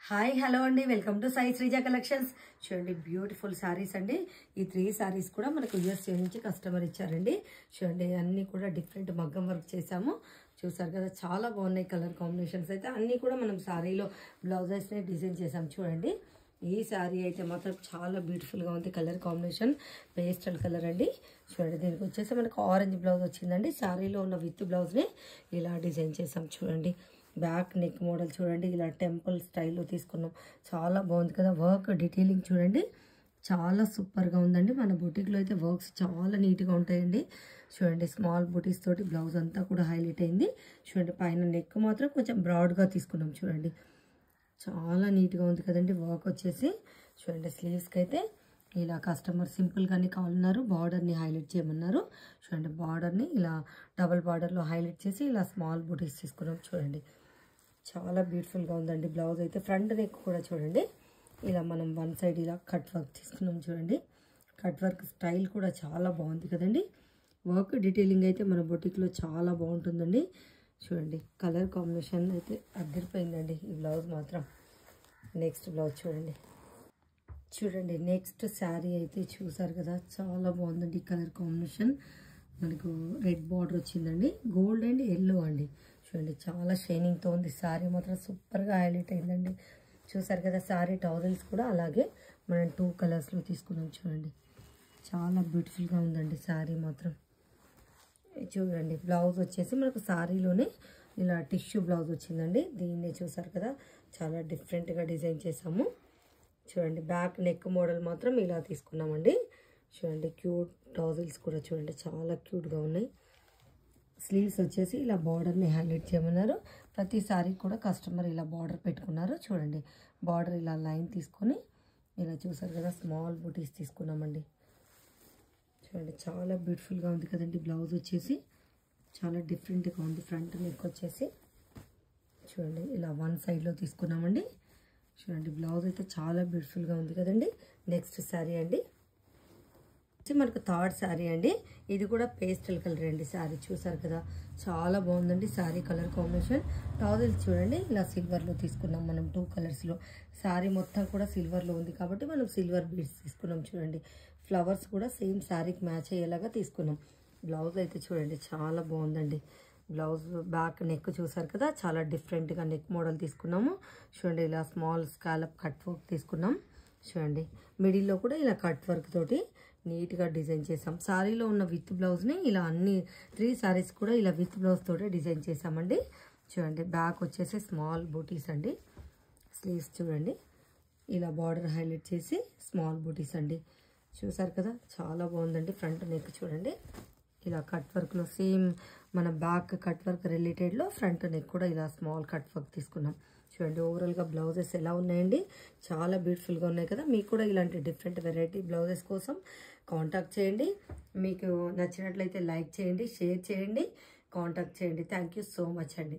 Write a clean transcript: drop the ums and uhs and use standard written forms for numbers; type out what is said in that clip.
Hi hello అండి welcome to Sai Sreeja collections. చూడండి beautiful saris అండి. ఈ 3 శారీస్ కూడా మనకు యూఎస్ఏ నుంచి కస్టమర్ ఇచ్చారండి. చూడండి అన్నీ కూడా డిఫరెంట్ మగ్గం వర్క్ చేసాము. చూసారు కదా చాలా బాగున్నాయి కలర్ కాంబినేషన్స్. అయితే అన్నీ కూడా మనం శారీలో బ్లౌజెస్ని డిజైన్ చేసాం. చూడండి ఈ శారీ అయితే మాత్రం చాలా బ్యూటిఫుల్గా ఉంది. కలర్ కాంబినేషన్ పేస్టల్ కలర్ అండి. చూడండి దీనికి వచ్చేసి మనకు ఆరెంజ్ బ్లౌజ్ వచ్చిందండి. శారీలో ఉన్న విత్ బ్లౌజ్ని ఇలా డిజైన్ చేసాం. చూడండి బ్యాక్ నెక్ మోడల్ చూడండి ఇలా టెంపుల్ స్టైల్లో తీసుకున్నాం. చాలా బాగుంది కదా. వర్క్ డీటెయిలింగ్ చూడండి చాలా సూపర్గా ఉందండి. మన బుటీక్లో అయితే వర్క్స్ చాలా నీట్గా ఉంటాయండి. చూడండి స్మాల్ బుటీస్ తోటి బ్లౌజ్ అంతా కూడా హైలైట్ అయింది. చూడండి పైన నెక్ మాత్రం కొంచెం బ్రాడ్గా తీసుకున్నాం. చూడండి చాలా నీట్గా ఉంది కదండి. వర్క్ వచ్చేసి చూడండి స్లీవ్స్కి అయితే ఇలా కస్టమర్ సింపుల్గానే కావాలన్నారు. బార్డర్ని హైలైట్ చేయమన్నారు. చూడండి బార్డర్ని ఇలా డబల్ బార్డర్లో హైలైట్ చేసి ఇలా స్మాల్ బుటీస్ తీసుకున్నాం. చూడండి చాలా బ్యూటిఫుల్గా ఉందండి. బ్లౌజ్ అయితే ఫ్రంట్ నెక్ కూడా చూడండి ఇలా మనం వన్ సైడ్ ఇలా కట్ వర్క్ తీసుకున్నాం. చూడండి కట్ వర్క్ స్టైల్ కూడా చాలా బాగుంది కదండి. వర్క్ డీటెయిలింగ్ అయితే మన బొటిక్లో చాలా బాగుంటుందండి. చూడండి కలర్ కాంబినేషన్ అయితే అదిరిపోయిందండి ఈ బ్లౌజ్ మాత్రం. నెక్స్ట్ బ్లౌజ్ చూడండి నెక్స్ట్ శారీ అయితే చూసారు కదా చాలా బాగుందండి. కలర్ కాంబినేషన్ మనకు రెడ్ బార్డర్ వచ్చిందండి. గోల్డ్ అండ్ ఎల్లో అండి. చూడండి చాలా షైనింగ్తో ఉంది. శారీ మాత్రం సూపర్గా హైలైట్ అయిందండి. చూసారు కదా శారీ టవల్స్ కూడా అలాగే మనం 2 కలర్స్లో తీసుకున్నాం. చూడండి చాలా బ్యూటిఫుల్గా ఉందండి శారీ మాత్రం. చూడండి బ్లౌజ్ వచ్చేసి మనకు శారీలోనే ఇలా టిష్యూ బ్లౌజ్ వచ్చిందండి. దీన్ని చూసారు కదా చాలా డిఫరెంట్గా డిజైన్ చేసాము. చూడండి బ్యాక్ నెక్ మోడల్ మాత్రం ఇలా తీసుకున్నామండి. చూడండి క్యూట్ టౌజిల్స్ కూడా చూడండి చాలా క్యూట్గా ఉన్నాయి. స్లీవ్స్ వచ్చేసి ఇలా బార్డర్ని హైలైట్ చేయమన్నారు. ప్రతి సారీ కూడా కస్టమర్ ఇలా బార్డర్ పెట్టుకున్నారు. చూడండి బార్డర్ ఇలా లైన్ తీసుకొని ఇలా చూసారు కదా స్మాల్ బూటీస్ తీసుకున్నామండి. చూడండి చాలా బ్యూటిఫుల్గా ఉంది కదండి. బ్లౌజ్ వచ్చేసి చాలా డిఫరెంట్గా ఉంది. ఫ్రంట్ నెక్ వచ్చేసి చూడండి ఇలా వన్ సైడ్లో తీసుకున్నామండి. చూడండి బ్లౌజ్ అయితే చాలా బ్యూటిఫుల్గా ఉంది కదండి. నెక్స్ట్ శారీ అండి మనకు థర్డ్ శారీ అండి. ఇది కూడా పేస్టల్ కలర్ అండి. శారీ చూసారు కదా చాలా బాగుందండి. శారీ కలర్ కాంబినేషన్ టవల్స్ చూడండి ఇలా సిల్వర్లో తీసుకున్నాం మనం 2 కలర్స్లో. శారీ మొత్తం కూడా సిల్వర్లో ఉంది కాబట్టి మనం సిల్వర్ బీడ్స్ తీసుకున్నాం. చూడండి ఫ్లవర్స్ కూడా సేమ్ శారీకి మ్యాచ్ అయ్యేలాగా తీసుకున్నాం. బ్లౌజ్ అయితే చూడండి చాలా బాగుందండి. బ్లౌజ్ బ్యాక్ నెక్ చూసారు కదా చాలా డిఫరెంట్గా నెక్ మోడల్ తీసుకున్నాము. చూడండి ఇలా స్మాల్ స్కాలప్ కట్ వర్క్ తీసుకున్నాం. చూడండి మిడిల్లో కూడా ఇలా కట్ వర్క్ తోటి నీట్గా డిజైన్ చేసాం. శారీలో ఉన్న విత్ బ్లౌజ్ని ఇలా అన్ని 3 శారీస్ కూడా ఇలా విత్ బ్లౌజ్ తోటి డిజైన్ చేసామండి. చూడండి బ్యాక్ వచ్చేసి స్మాల్ బూటీస్ అండి. స్లీవ్స్ చూడండి ఇలా బార్డర్ హైలైట్ చేసి స్మాల్ బూటీస్ అండి. చూసారు కదా చాలా బాగుందండి. ఫ్రంట్ నెక్ చూడండి ఇలా కట్ వర్క్లో సేమ్ మన బ్యాక్ కట్ వర్క్ రిలేటెడ్లో ఫ్రంట్ నెక్ కూడా ఇలా స్మాల్ కట్ వర్క్ తీసుకున్నాం. చూడండి ఓవరాల్గా బ్లౌజెస్ ఎలా ఉన్నాయండి చాలా బ్యూటిఫుల్గా ఉన్నాయి కదా. మీకు కూడా ఇలాంటి డిఫరెంట్ వెరైటీ బ్లౌజెస్ కోసం కాంటాక్ట్ చేయండి. మీకు నచ్చినట్లయితే లైక్ చేయండి, షేర్ చేయండి, కాంటాక్ట్ చేయండి. థ్యాంక్ యూ సో మచ్ అండి.